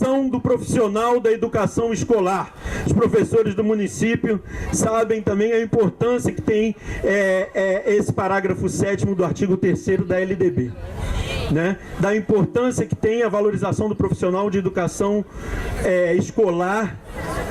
valorização do profissional da educação escolar. Os professores do município sabem também a importância que tem esse parágrafo 7º do artigo 3º da LDB, né? Da importância que tem a valorização do profissional de educação escolar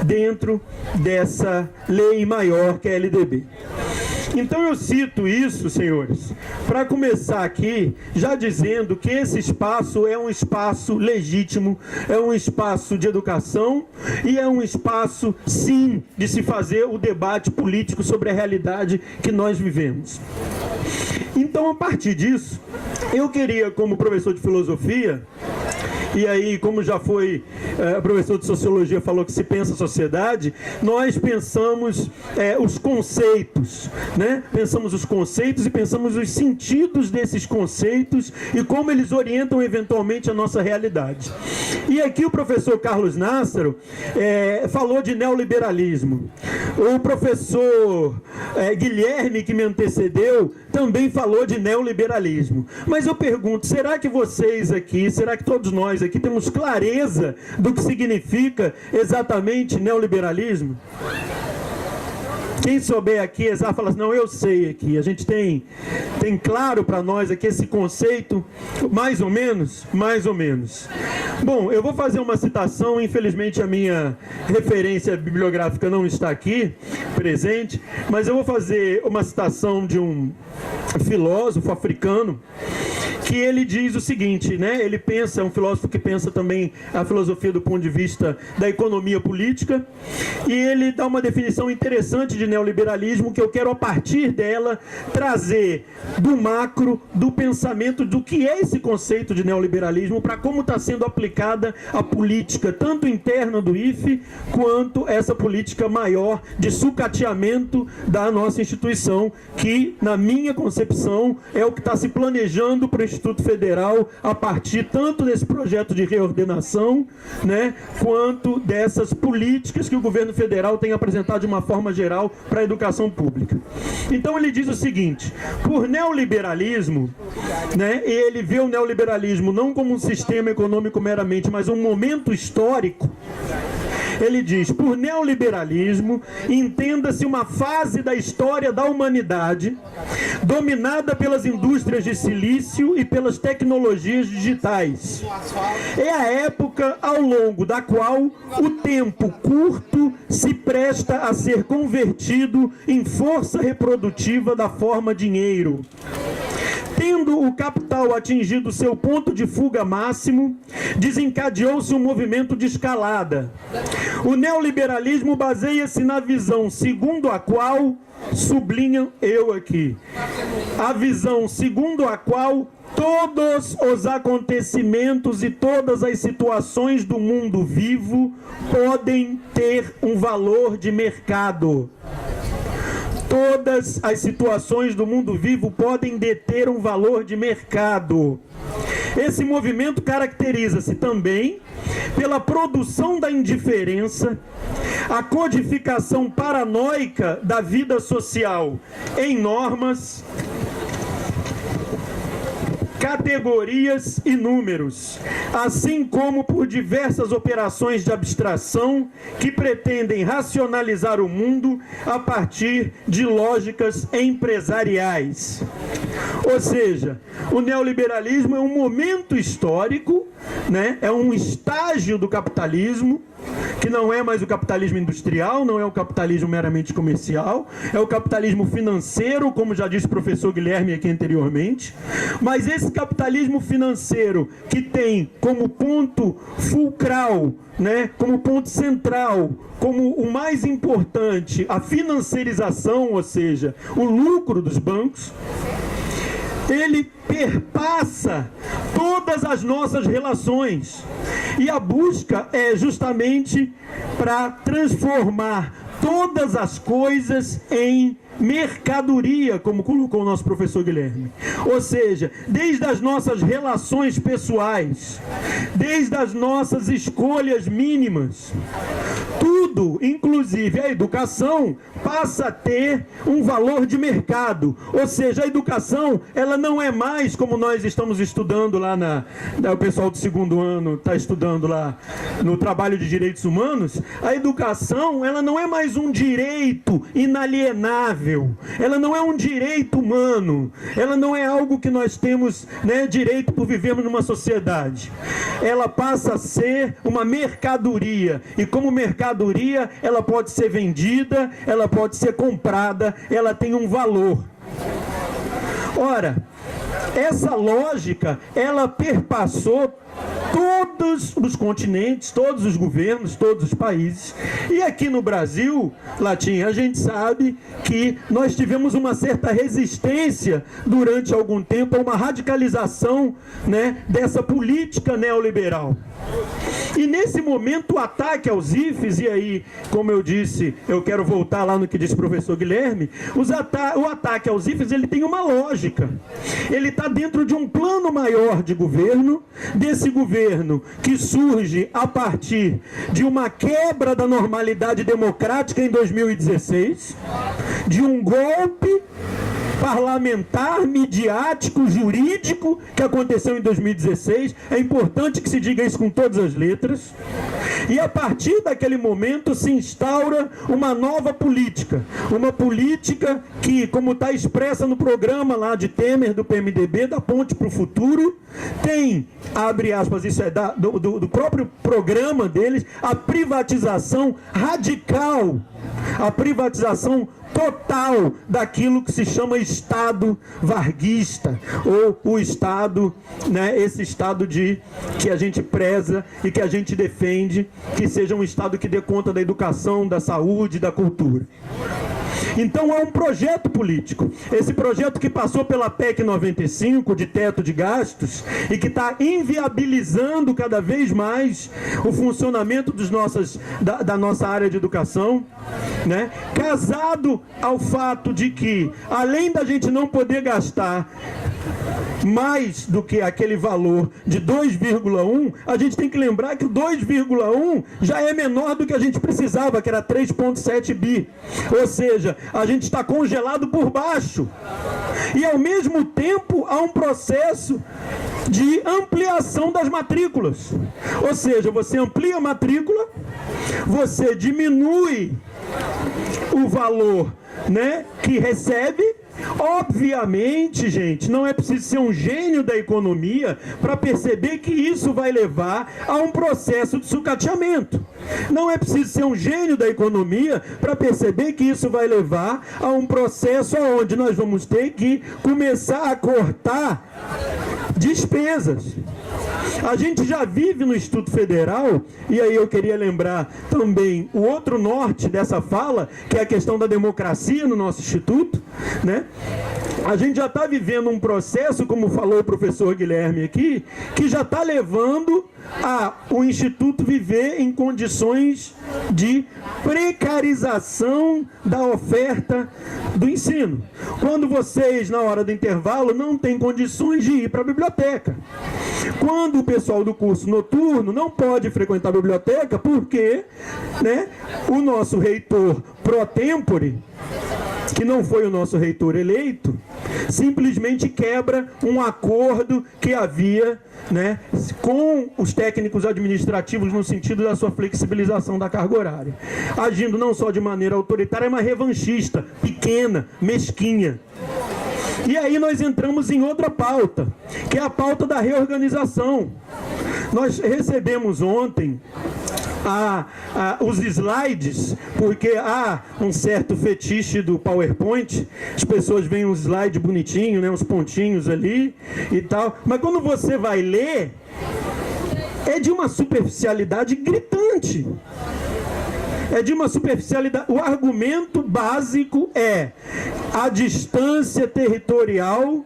dentro dessa lei maior que é a LDB. Então eu cito isso, senhores, para começar aqui já dizendo que esse espaço é um espaço legítimo, é um espaço de educação e é um espaço, sim, de se fazer o debate político sobre a realidade que nós vivemos. Então, a partir disso, eu queria, como professor de filosofia, e aí, como já foi professor de sociologia, falou que se pensa a sociedade, nós pensamos os conceitos, né? Pensamos os conceitos e pensamos os sentidos desses conceitos e como eles orientam eventualmente a nossa realidade. E aqui o professor Carlos Nassaro falou de neoliberalismo. O professor Guilherme, que me antecedeu, também falou de neoliberalismo. Mas eu pergunto, será que vocês aqui, será que todos nós aqui temos clareza do que significa exatamente neoliberalismo? Quem souber aqui, fala assim, não, eu sei aqui. A gente tem claro para nós aqui esse conceito, mais ou menos? Mais ou menos. Bom, eu vou fazer uma citação, infelizmente a minha referência bibliográfica não está aqui presente, mas eu vou fazer uma citação de um filósofo africano, que ele diz o seguinte, né? Ele pensa, é um filósofo que pensa também a filosofia do ponto de vista da economia política, e ele dá uma definição interessante de neoliberalismo, que eu quero, a partir dela, trazer do macro, do pensamento, do que é esse conceito de neoliberalismo, para como está sendo aplicada a política, tanto interna do IFE, quanto essa política maior de sucateamento da nossa instituição, que, na minha concepção, é o que está se planejando para o Instituto Federal, a partir tanto desse projeto de reordenação, né, quanto dessas políticas que o governo federal tem apresentado de uma forma geral para a educação pública. Então ele diz o seguinte: por neoliberalismo, né, ele vê o neoliberalismo não como um sistema econômico meramente, mas um momento histórico. Ele diz, por neoliberalismo, entenda-se uma fase da história da humanidade dominada pelas indústrias de silício e pelas tecnologias digitais. É a época ao longo da qual o tempo curto se presta a ser convertido em força reprodutiva da forma dinheiro. Tendo o capital atingido seu ponto de fuga máximo, desencadeou-se um movimento de escalada. O neoliberalismo baseia-se na visão segundo a qual, sublinho eu aqui, a visão segundo a qual todos os acontecimentos e todas as situações do mundo vivo podem ter um valor de mercado. Todas as situações do mundo vivo podem deter um valor de mercado. Esse movimento caracteriza-se também pela produção da indiferença, a codificação paranoica da vida social em normas, categorias e números, assim como por diversas operações de abstração que pretendem racionalizar o mundo a partir de lógicas empresariais. Ou seja, o neoliberalismo é um momento histórico, né? É um estágio do capitalismo, que não é mais o capitalismo industrial, não é o capitalismo meramente comercial, é o capitalismo financeiro, como já disse o professor Guilherme aqui anteriormente. Mas esse capitalismo financeiro que tem como ponto fulcral, né, como ponto central, como o mais importante, a financiarização, ou seja, o lucro dos bancos, ele perpassa todas as nossas relações. E a busca é justamente para transformar todas as coisas em mercadoria, como colocou o nosso professor Guilherme. Ou seja, desde as nossas relações pessoais, desde as nossas escolhas mínimas, tudo, inclusive a educação, passa a ter um valor de mercado. Ou seja, a educação, ela não é mais como nós estamos estudando lá o pessoal do segundo ano está estudando lá no trabalho de direitos humanos. A educação, ela não é mais um direito inalienável, ela não é um direito humano, ela não é algo que nós temos, né, direito por vivermos numa sociedade. Ela passa a ser uma mercadoria, e como mercadoria ela pode ser vendida, ela pode ser comprada, ela tem um valor. Ora, essa lógica, ela perpassou todos os continentes, todos os governos, todos os países. E aqui no Brasil, Latim, a gente sabe que nós tivemos uma certa resistência durante algum tempo a uma radicalização, né, dessa política neoliberal. E nesse momento o ataque aos IFES, e aí, como eu disse, eu quero voltar lá no que disse o professor Guilherme, o ataque aos IFES, ele tem uma lógica. Ele está dentro de um plano maior de governo, desse governo que surge a partir de uma quebra da normalidade democrática em 2016, de um golpe parlamentar, midiático, jurídico que aconteceu em 2016. É importante que se diga isso com todas as letras. E a partir daquele momento se instaura uma nova política, uma política que, como está expressa no programa lá de Temer, do PMDB, da Ponte para o Futuro, tem, abre aspas, isso é do próprio programa deles, a privatização radical, a privatização total daquilo que se chama Estado varguista, ou o Estado, né, esse Estado que a gente preza e que a gente defende, que seja um Estado que dê conta da educação, da saúde, da cultura. Então há um projeto político, esse projeto que passou pela PEC 95, de teto de gastos, e que está inviabilizando cada vez mais o funcionamento da nossa área de educação, né? Casado ao fato de que, além da gente não poder gastar mais do que aquele valor de 2,1, a gente tem que lembrar que o 2,1 já é menor do que a gente precisava, que era 3,7 bi. Ou seja, a gente está congelado por baixo. E ao mesmo tempo há um processo de ampliação das matrículas. Ou seja, você amplia a matrícula, você diminui o valor, né, que recebe. Obviamente, gente, não é preciso ser um gênio da economia para perceber que isso vai levar a um processo de sucateamento. Não é preciso ser um gênio da economia para perceber que isso vai levar a um processo onde nós vamos ter que começar a cortar despesas. A gente já vive no Instituto Federal, e aí eu queria lembrar também o outro norte dessa fala, que é a questão da democracia no nosso Instituto, né? A gente já está vivendo um processo, como falou o professor Guilherme aqui, que já está levando o Instituto viver em condições de precarização da oferta do ensino. Quando vocês, na hora do intervalo, não têm condições de ir para a biblioteca. Quando o pessoal do curso noturno não pode frequentar a biblioteca, porque, né, o nosso reitor pro tempore, que não foi o nosso reitor eleito, simplesmente quebra um acordo que havia, né, com os técnicos administrativos no sentido da sua flexibilização da carga horária, agindo não só de maneira autoritária, mas revanchista, pequena, mesquinha. E aí nós entramos em outra pauta, que é a pauta da reorganização. Nós recebemos ontem os slides, porque há um certo fetiche do PowerPoint, as pessoas veem um slide bonitinho, né, uns pontinhos ali e tal, mas quando você vai ler, é de uma superficialidade gritante. É de uma superficialidade. O argumento básico é a distância territorial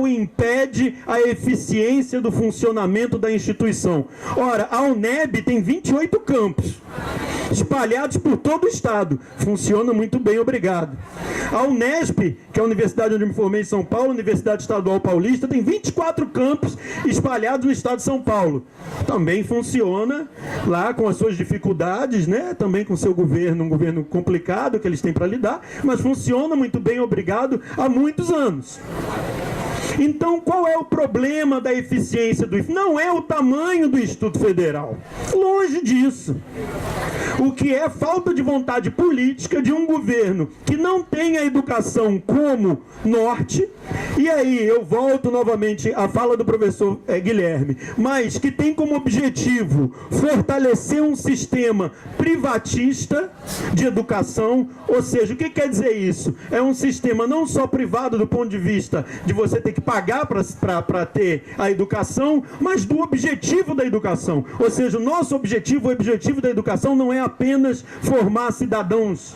impede a eficiência do funcionamento da instituição. Ora, a UNEB tem 28 campos. espalhados por todo o estado. Funciona muito bem, obrigado. A Unesp, que é a universidade onde eu me formei em São Paulo, Universidade Estadual Paulista, tem 24 campos espalhados no estado de São Paulo. Também funciona lá com as suas dificuldades, né? Também com o seu governo, um governo complicado que eles têm para lidar, mas funciona muito bem, obrigado, há muitos anos. Então, qual é o problema da eficiência do IFE? Não é o tamanho do Instituto Federal. Longe disso. O que é falta de vontade política de um governo que não tem a educação como norte, e aí eu volto novamente à fala do professor Guilherme, mas que tem como objetivo fortalecer um sistema privatista de educação, ou seja, o que quer dizer isso? É um sistema não só privado do ponto de vista de você ter que pagar para ter a educação, mas do objetivo da educação. Ou seja, o nosso objetivo, o objetivo da educação não é apenas formar cidadãos,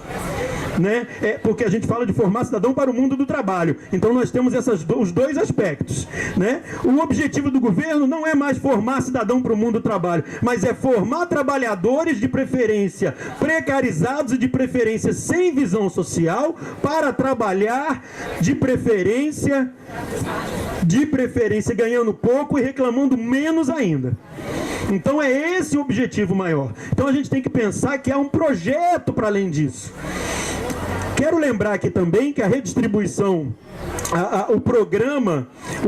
né? Porque a gente fala de formar cidadão para o mundo do trabalho. Então nós temos os dois aspectos, né? O objetivo do governo não é mais formar cidadão para o mundo do trabalho, mas é formar trabalhadores de preferência precarizados e de preferência sem visão social para trabalhar de preferência ganhando pouco e reclamando menos ainda. Então é esse o objetivo maior. Então a gente tem que pensar que há um projeto para além disso. Quero lembrar aqui também que a redistribuição, o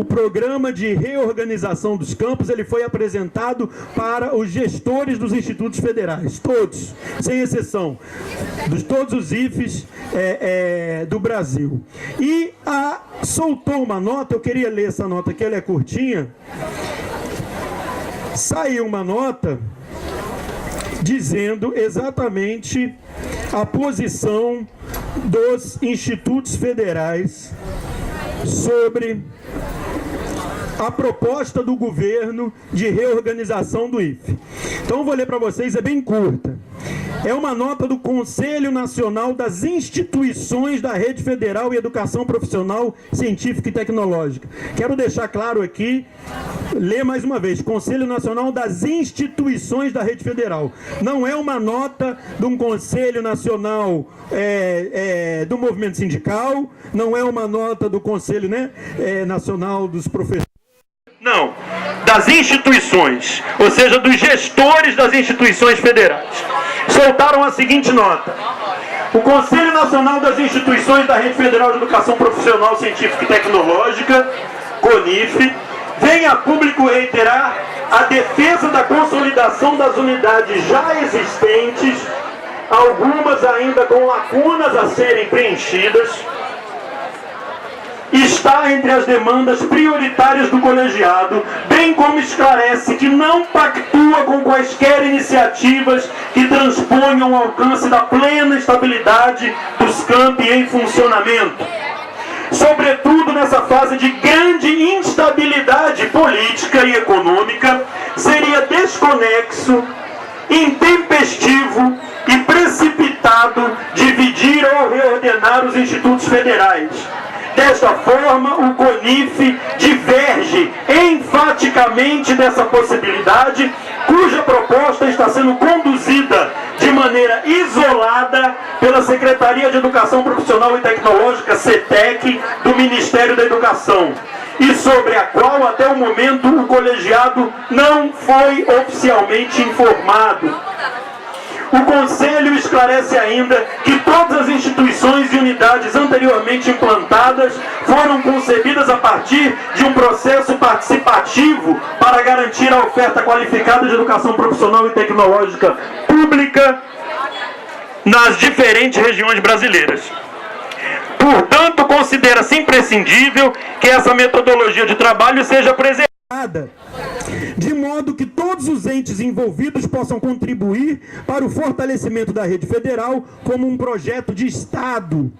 programa de reorganização dos campos, ele foi apresentado para os gestores dos institutos federais, todos, sem exceção, todos os IFES do Brasil. E soltou uma nota, eu queria ler essa nota aqui, ela é curtinha. Saiu uma nota dizendo exatamente a posição dos institutos federais sobre a proposta do governo de reorganização do IFE. Então eu vou ler para vocês, é bem curta. É uma nota do Conselho Nacional das Instituições da Rede Federal e Educação Profissional, Científica e Tecnológica. Quero deixar claro aqui, ler mais uma vez, Conselho Nacional das Instituições da Rede Federal. Não é uma nota de um Conselho Nacional do Movimento Sindical, não é uma nota do Conselho Nacional dos Professores. Não, das instituições, ou seja, dos gestores das instituições federais. Soltaram a seguinte nota: o Conselho Nacional das Instituições da Rede Federal de Educação Profissional, Científica e Tecnológica, CONIF, vem a público reiterar a defesa da consolidação das unidades já existentes, algumas ainda com lacunas a serem preenchidas, está entre as demandas prioritárias do colegiado, bem como esclarece que não pactua com quaisquer iniciativas que transponham o alcance da plena estabilidade dos campi em funcionamento. Sobretudo nessa fase de grande instabilidade política e econômica, seria desconexo, intempestivo e precipitado dividir ou reordenar os institutos federais. Desta forma, o CONIF diverge enfaticamente dessa possibilidade, cuja proposta está sendo conduzida de maneira isolada pela Secretaria de Educação Profissional e Tecnológica, CETEC, do Ministério da Educação, e sobre a qual, até o momento, o colegiado não foi oficialmente informado. O Conselho esclarece ainda que todas as instituições e unidades anteriormente implantadas foram concebidas a partir de um processo participativo para garantir a oferta qualificada de educação profissional e tecnológica pública nas diferentes regiões brasileiras. Portanto, considera-se imprescindível que essa metodologia de trabalho seja preservada, de modo que todos os entes envolvidos possam contribuir para o fortalecimento da rede federal como um projeto de Estado.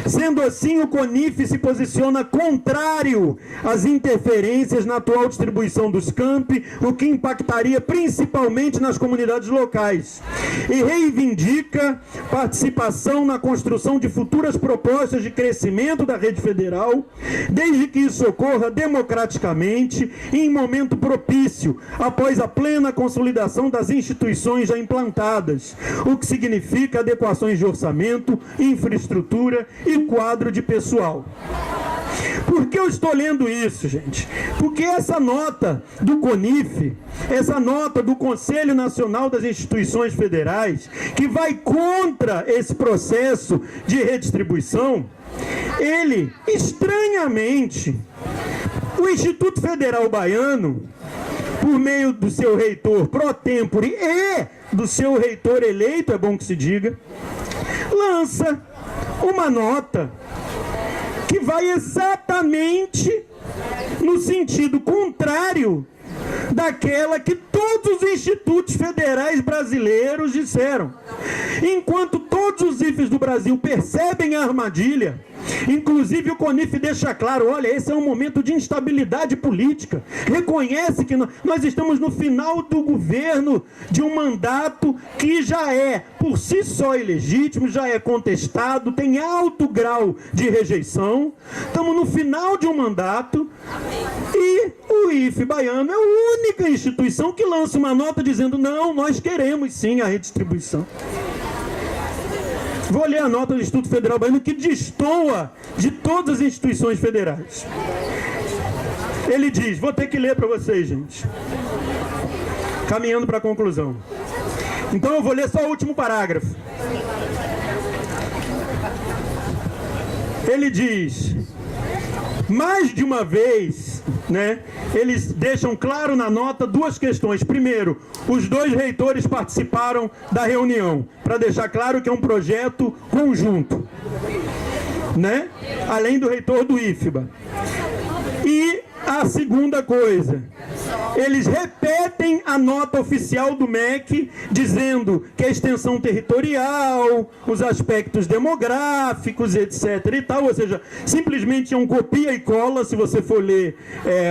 Sendo assim, o CONIF se posiciona contrário às interferências na atual distribuição dos campi, o que impactaria principalmente nas comunidades locais, e reivindica participação na construção de futuras propostas de crescimento da rede federal, desde que isso ocorra democraticamente e em momento propício, início após a plena consolidação das instituições já implantadas, o que significa adequações de orçamento, infraestrutura e quadro de pessoal. Por que eu estou lendo isso, gente? Porque essa nota do CONIF, essa nota do Conselho Nacional das Instituições Federais, que vai contra esse processo de redistribuição, ele, estranhamente, o Instituto Federal Baiano, por meio do seu reitor pro tempore e do seu reitor eleito, é bom que se diga, lança uma nota que vai exatamente no sentido contrário daquela que todos os institutos federais brasileiros disseram. Enquanto todos os IFES do Brasil percebem a armadilha, inclusive o CONIF deixa claro, olha, esse é um momento de instabilidade política, reconhece que nós estamos no final do governo de um mandato que já é, por si só, ilegítimo, já é contestado, tem alto grau de rejeição, estamos no final de um mandato e o IFE baiano é a única instituição que lança uma nota dizendo, não, nós queremos sim a redistribuição. Vou ler a nota do Instituto Federal Baiano que destoa de todas as instituições federais. Ele diz, vou ter que ler para vocês, gente. Caminhando para a conclusão. Então eu vou ler só o último parágrafo. Ele diz, mais de uma vez, né, eles deixam claro na nota duas questões. Primeiro, os dois reitores participaram da reunião, para deixar claro que é um projeto conjunto, né, além do reitor do IFBA. E a segunda coisa, eles repetem a nota oficial do MEC, dizendo que a extensão territorial, os aspectos demográficos, etc. e tal, ou seja, simplesmente é um copia e cola. Se você for ler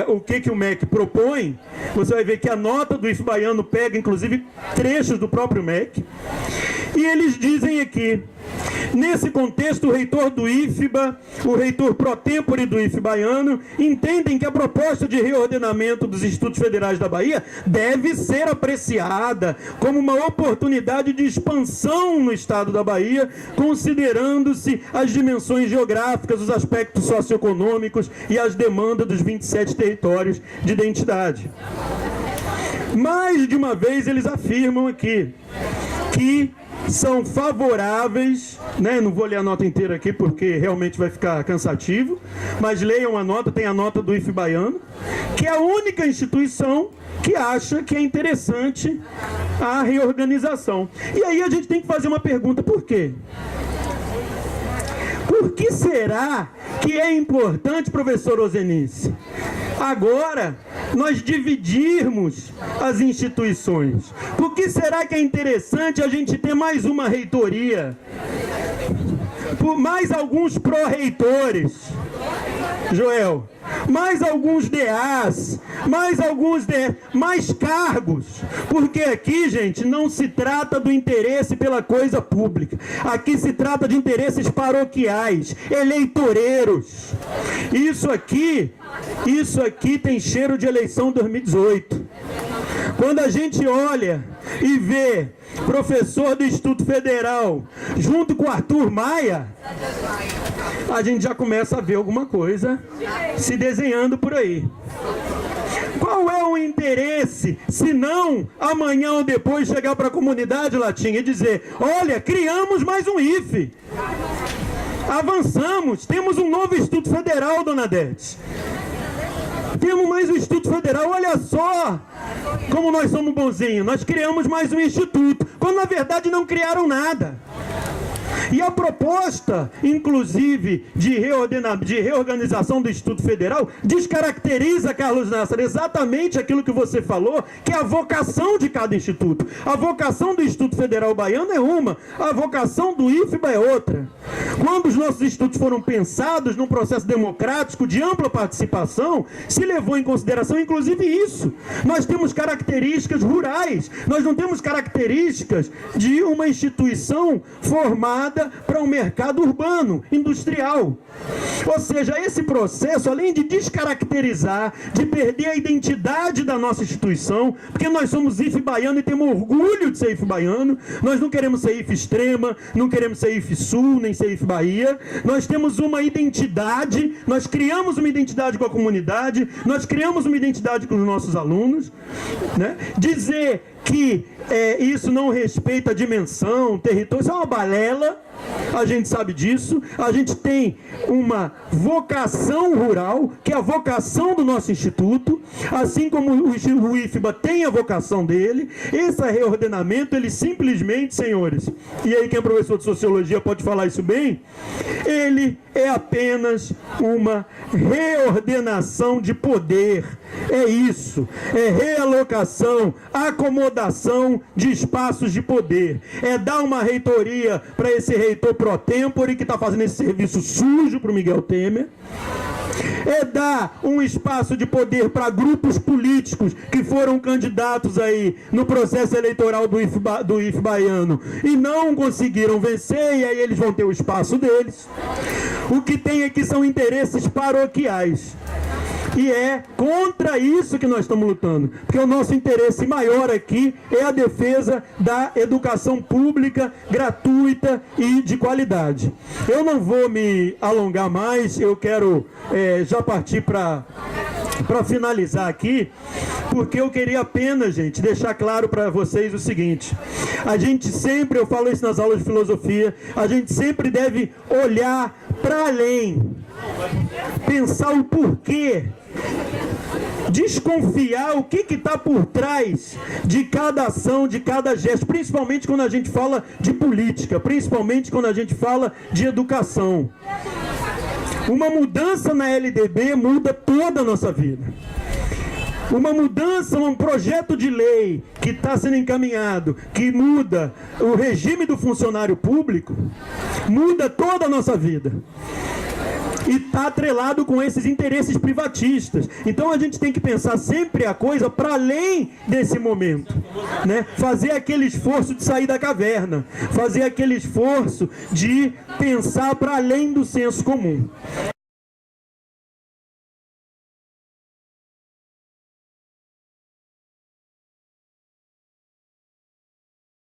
o que o MEC propõe, você vai ver que a nota do IFE baiano pega, inclusive, trechos do próprio MEC. E eles dizem aqui, nesse contexto, o reitor do IFBA, o reitor pro tempore do IFE baiano, entendem que a proposta de reordenamento dos institutos federais da Bahia deve ser apreciada como uma oportunidade de expansão no estado da Bahia, considerando-se as dimensões geográficas, os aspectos socioeconômicos e as demandas dos 27 territórios de identidade. Mais de uma vez eles afirmam aqui que são favoráveis, né? Não vou ler a nota inteira aqui porque realmente vai ficar cansativo, mas leiam a nota, tem a nota do IFE baiano, que é a única instituição que acha que é interessante a reorganização. E aí a gente tem que fazer uma pergunta, por quê? Por que será que é importante, professor Ozenice, agora nós dividirmos as instituições? Por que será que é interessante a gente ter mais uma reitoria? Por mais alguns pró-reitores, Joel, mais alguns DAs, mais cargos, porque aqui, gente, não se trata do interesse pela coisa pública, aqui se trata de interesses paroquiais, eleitoreiros. Isso aqui tem cheiro de eleição 2018. Quando a gente olha e vê professor do Instituto Federal junto com Arthur Maia, a gente já começa a ver alguma coisa se desenhando por aí. Qual é o interesse, se não amanhã ou depois chegar para a comunidade latina e dizer, olha, criamos mais um IFE, avançamos, temos um novo Instituto Federal, dona Dete. Temos mais um Instituto Federal, olha só como nós somos bonzinhos, nós criamos mais um instituto, quando na verdade não criaram nada. E a proposta, inclusive, de reorganização do Instituto Federal, descaracteriza, Carlos Nassar, exatamente aquilo que você falou, que é a vocação de cada instituto. A vocação do Instituto Federal Baiano é uma, a vocação do IFBA é outra. Quando os nossos institutos foram pensados num processo democrático de ampla participação, se levou em consideração, inclusive, isso. Nós temos características rurais, nós não temos características de uma instituição formada voltada para um mercado urbano, industrial. Ou seja, esse processo, além de descaracterizar, de perder a identidade da nossa instituição, porque nós somos IFE baiano e temos orgulho de ser IFE baiano, nós não queremos ser IFE extrema, não queremos ser IFE sul, nem ser IFE Bahia, nós temos uma identidade, nós criamos uma identidade com a comunidade, nós criamos uma identidade com os nossos alunos, né? Dizer que isso não respeita a dimensão, território, isso é uma balela, a gente sabe disso. A gente tem uma vocação rural, que é a vocação do nosso instituto, assim como o IFBA tem a vocação dele. Esse reordenamento, ele simplesmente, senhores, e aí quem é professor de sociologia pode falar isso bem, ele é apenas uma reordenação de poder. É isso, é realocação, acomodação de espaços de poder. É dar uma reitoria para esse reitor pro tempore que está fazendo esse serviço sujo para o Miguel Temer. É dar um espaço de poder para grupos políticos que foram candidatos aí no processo eleitoral do IFE baiano e não conseguiram vencer, e aí eles vão ter o espaço deles. O que tem aqui são interesses paroquiais. E é contra isso que nós estamos lutando, porque o nosso interesse maior aqui é a defesa da educação pública, gratuita e de qualidade. Eu não vou me alongar mais, eu quero já partir para finalizar aqui, porque eu queria apenas, gente, deixar claro para vocês o seguinte: a gente sempre, eu falo isso nas aulas de filosofia, a gente sempre deve olhar para além, pensar o porquê, desconfiar o que está por trás de cada ação, de cada gesto, principalmente quando a gente fala de política, principalmente quando a gente fala de educação. Uma mudança na LDB muda toda a nossa vida. Uma mudança, um projeto de lei que está sendo encaminhado, que muda o regime do funcionário público, muda toda a nossa vida. E está atrelado com esses interesses privatistas. Então a gente tem que pensar sempre a coisa para além desse momento, né? Fazer aquele esforço de sair da caverna, fazer aquele esforço de pensar para além do senso comum.